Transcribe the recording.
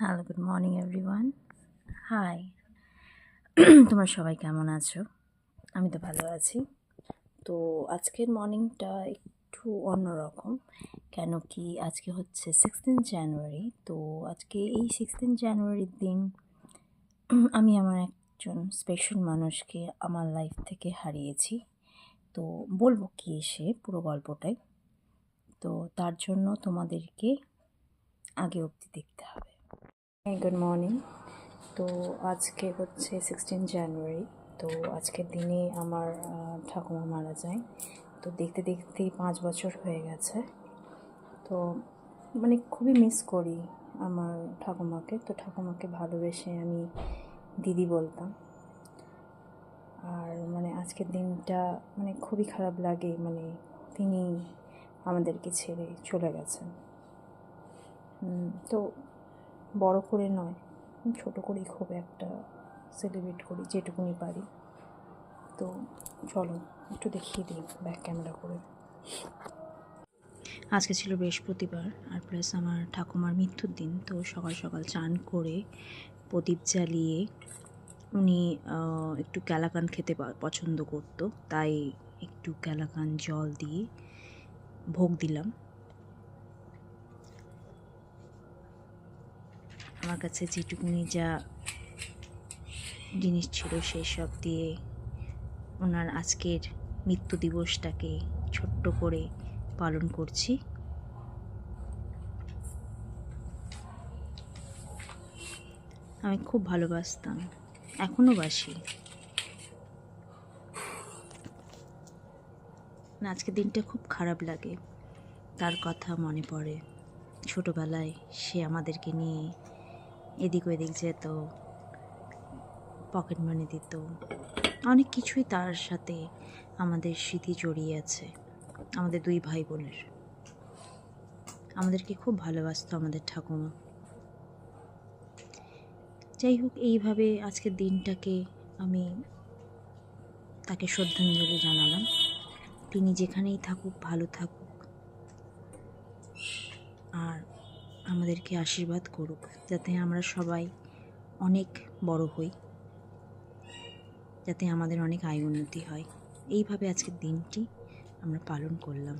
Hello, good morning everyone. Hi. তোমরা সবাই কেমন আছো? আমি তো ভালো আছি। তো আজকের মর্নিংটা একটু অন্যরকম, কেন কি আজকে হচ্ছে 16 জানুয়ারি। তো আজকে এই 16 জানুয়ারির দিন আমি আমার একজন স্পেশাল মানুষকে আমার লাইফ থেকে হারিয়েছি। তো বলবো কি এসে পুরো গল্পটাই। তো তার জন্য তোমাদেরকে আগে অবধি দেখতে হবে। Good morning. তো আজকে হচ্ছে 16 জানুয়ারি। তো আজকের দিনে আমার ঠাকুমা মারা যায়। তো দেখতে দেখতেই 5 বছর হয়ে গেছে। তো মানে খুবই মিস করি আমার ঠাকুমাকে। তো ঠাকুমাকে ভালোবেসে আমি দিদি বলতাম। আর মানে আজকের দিনটা মানে খুবই খারাপ লাগে, মানে তিনি আমাদেরকে ছেড়ে চলে গেছেন। তো বড় করে নয়, ছোট করেই খুব একটা সেলিব্রেট করি যেটুকুনি পারি। তো চলো একটু দেখিয়ে দিই ব্যাক ক্যামেরা করে। আজকে ছিল বৃহস্পতিবার, আর প্লাস আমার ঠাকুমার মৃত্যুর দিন। তো সকাল সকাল চান করে প্রদীপ জ্বালিয়ে, উনি একটু কালাকান খেতে পছন্দ করতো, তাই একটু কালাকান জল দিয়ে ভোগ দিলাম। আমার কাছে যেটুকুনি যা জিনিস ছিল সেই সব দিয়ে ওনার আজকের মৃত্যু দিবসটাকে ছোট্ট করে পালন করছি। আমি খুব ভালোবাসতাম, এখনও বাসি। আজকের দিনটা খুব খারাপ লাগে, তার কথা মনে পড়ে। ছোটোবেলায় সে আমাদেরকে নিয়ে এদিক ওদিক যেত, পকেট মানি দিত, অনেক কিছুই তার সাথে আমাদের স্মৃতি জড়িয়ে আছে। আমাদের 2 ভাই বোনের আমাদেরকে খুব ভালোবাসতো আমাদের ঠাকুমা। যাই হোক, এইভাবে আজকের দিনটাকে আমি তাকে শ্রদ্ধাঞ্জলি জানালাম। তিনি যেখানেই থাকুক ভালো থাকুক, আর আমাদেরকে আশীর্বাদ করুক যাতে আমরা সবাই অনেক বড় হই, যাতে আমাদের অনেক আয় উন্নতি হয়। এইভাবে আজকের দিনটি আমরা পালন করলাম।